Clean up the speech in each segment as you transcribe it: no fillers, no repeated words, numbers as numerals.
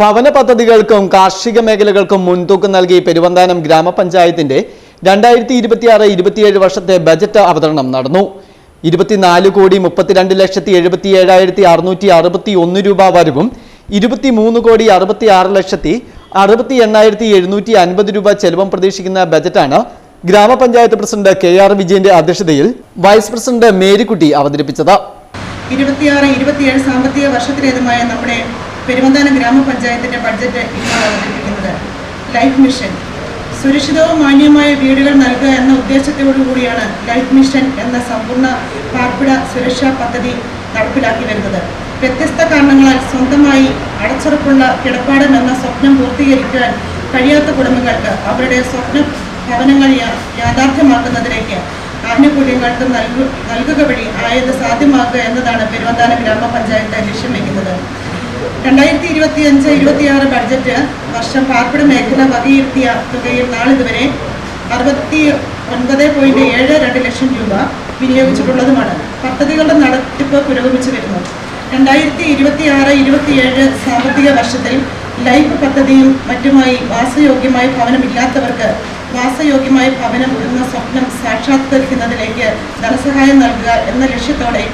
ഭവന പദ്ധതികൾക്കും കാർഷിക മേഖലകൾക്കും മുൻതൂക്കം നൽകി പെരുവന്താനം ഗ്രാമപഞ്ചായത്തിന്റെ 2026-27 വർഷത്തെ ബജറ്റ് അവതരണം നടന്നു. 24,32,77,661 രൂപ വരവും 23,66,68,750 രൂപ ചെലവും പ്രതീക്ഷിക്കുന്ന ബജറ്റാണ് ഗ്രാമപഞ്ചായത്ത് പ്രസിഡന്റ് KR വിജയന്റെ അധ്യക്ഷതയിൽ വൈസ് പ്രസിഡന്റ് മേരിക്കുട്ടി അവതരിപ്പിച്ചത്. 26-27 സാമ്പത്തിക വർഷത്തിലേതുമായ നമ്മുടെ പെരുവന്താനം ഗ്രാമപഞ്ചായത്തിന്റെ ബഡ്ജറ്റ് ഇന്നാണ് അവതരിപ്പിക്കുന്നത്. ലൈഫ് മിഷൻ സുരക്ഷിതവും മാന്യമായ വീടുകൾ നൽകുക എന്ന ഉദ്ദേശത്തോടുകൂടിയാണ് ലൈഫ് മിഷൻ എന്ന സമ്പൂർണ്ണ പാർപ്പിട സുരക്ഷാ പദ്ധതി നടപ്പിലാക്കി വരുന്നത്. വ്യത്യസ്ത കാരണങ്ങളാൽ സ്വന്തമായി അടച്ചുറപ്പുള്ള കിടപ്പാടം എന്ന സ്വപ്നം പൂർത്തീകരിക്കാൻ കഴിയാത്ത കുടുംബങ്ങൾക്ക് അവരുടെ സ്വപ്ന ഭവനങ്ങൾ യാഥാർത്ഥ്യമാക്കുന്നതിലേക്ക് ആനുകൂല്യങ്ങൾക്ക് നൽകുക വഴി ആയത് സാധ്യമാക്കുക എന്നതാണ് പെരുവന്താനം ഗ്രാമപഞ്ചായത്ത് ലക്ഷ്യം വയ്ക്കുന്നത്. 2025-26 ബഡ്ജറ്റ് വർഷം പാർപ്പിട മേഖല വകയിരുത്തിയ തുകയിൽ നാളിതുവരെ 69.72 ലക്ഷം രൂപ വിനിയോഗിച്ചിട്ടുള്ളതുമാണ്. പദ്ധതികളുടെ നടത്തിപ്പ് പുരോഗമിച്ചു വരുന്നു. 2026-27 സാമ്പത്തിക വർഷത്തിൽ ലൈഫ് പദ്ധതിയും മറ്റുമായി വാസയോഗ്യമായ ഭവനമില്ലാത്തവർക്ക് വാസയോഗ്യമായ ഭവനം എന്ന സ്വപ്നം സാക്ഷാത്കരിക്കുന്നതിലേക്ക് ധനസഹായം നൽകുക എന്ന ലക്ഷ്യത്തോടെ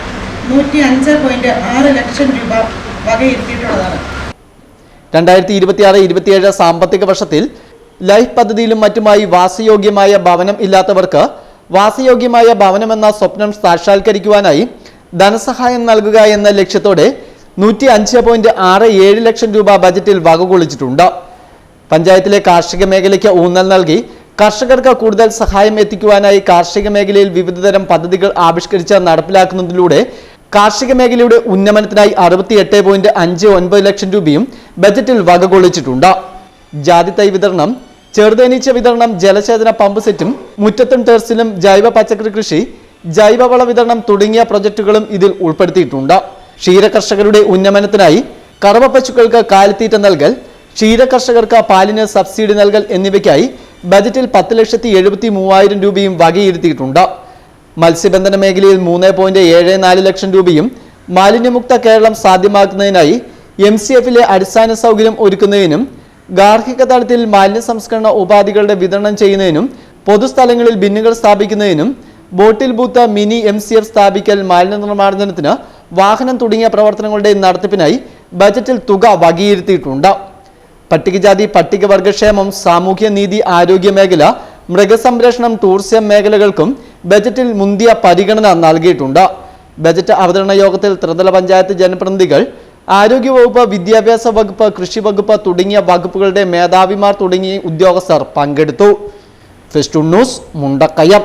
105.6 ലക്ഷം രൂപ വകയിരുത്തിയിട്ടുള്ളതാണ്. 2026-27 സാമ്പത്തിക വർഷത്തിൽ ലൈഫ് പദ്ധതിയിലും മറ്റുമായി വാസയോഗ്യമായ ഭവനം ഇല്ലാത്തവർക്ക് വാസയോഗ്യമായ ഭവനമെന്ന സ്വപ്നം സാക്ഷാത്കരിക്കുവാനായി ധനസഹായം നൽകുക എന്ന ലക്ഷ്യത്തോടെ 105.67 ലക്ഷം രൂപ ബജറ്റിൽ വകകൊള്ളിച്ചിട്ടുണ്ട്. പഞ്ചായത്തിലെ കാർഷിക മേഖലയ്ക്ക് ഊന്നൽ നൽകി കർഷകർക്ക് കൂടുതൽ സഹായം എത്തിക്കുവാനായി കാർഷിക മേഖലയിൽ വിവിധതരം പദ്ധതികൾ ആവിഷ്കരിച്ച് നടപ്പിലാക്കുന്നതിലൂടെ കാർഷിക മേഖലയുടെ ഉന്നമനത്തിനായി 68.59 ലക്ഷം രൂപയും ബജറ്റിൽ വകകൊള്ളിച്ചിട്ടുണ്ട്. ജാതി തൈ വിതരണം, ചെറുതേനീച്ച വിതരണം, ജലസേചന പമ്പ് സെറ്റും മുറ്റത്തും ടെറസിലും ജൈവ പച്ചക്കറി കൃഷി, ജൈവവള വിതരണം തുടങ്ങിയ പ്രൊജക്ടുകളും ഇതിൽ ഉൾപ്പെടുത്തിയിട്ടുണ്ട്. ക്ഷീര കർഷകരുടെ ഉന്നമനത്തിനായി കറവ പശുക്കൾക്ക് കാലിത്തീറ്റ നൽകൽ, ക്ഷീര കർഷകർക്ക് പാലിന് സബ്സിഡി നൽകൽ എന്നിവയ്ക്കായി ബജറ്റിൽ 10,73,000 രൂപയും വകയിരുത്തിയിട്ടുണ്ട്. മത്സ്യബന്ധന മേഖലയിൽ 3.74 ലക്ഷം രൂപയും മാലിന്യമുക്ത കേരളം സാധ്യമാക്കുന്നതിനായി MCFലെ അടിസ്ഥാന സൗകര്യം ഒരുക്കുന്നതിനും ഗാർഹിക തലത്തിൽ മാലിന്യ സംസ്കരണ ഉപാധികളുടെ വിതരണം ചെയ്യുന്നതിനും പൊതുസ്ഥലങ്ങളിൽ ബിന്നുകൾ സ്ഥാപിക്കുന്നതിനും ബോട്ടിൽ ബൂത്ത്, മിനി MCF സ്ഥാപിക്കൽ, മാലിന്യ നിർമ്മാർജ്ജനത്തിന് വാഹനം തുടങ്ങിയ പ്രവർത്തനങ്ങളുടെ നടത്തിപ്പിനായി ബജറ്റിൽ തുക വകയിരുത്തിയിട്ടുണ്ട്. പട്ടികജാതി പട്ടികവർഗക്ഷേമം, സാമൂഹ്യനീതി, ആരോഗ്യ മേഖല, മൃഗസംരക്ഷണം, ടൂറിസം മേഖലകൾക്കും ബജറ്റിൽ മുന്തിയ പരിഗണന നൽകിയിട്ടുണ്ട്. ബജറ്റ് അവതരണ യോഗത്തിൽ ത്രിതല പഞ്ചായത്ത് ജനപ്രതിനിധികൾ, ആരോഗ്യവകുപ്പ്, വിദ്യാഭ്യാസ വകുപ്പ്, കൃഷി വകുപ്പ് തുടങ്ങിയ വകുപ്പുകളുടെ മേധാവിമാർ തുടങ്ങിയ ഉദ്യോഗസ്ഥർ പങ്കെടുത്തു. Festoon news, Mundakayam.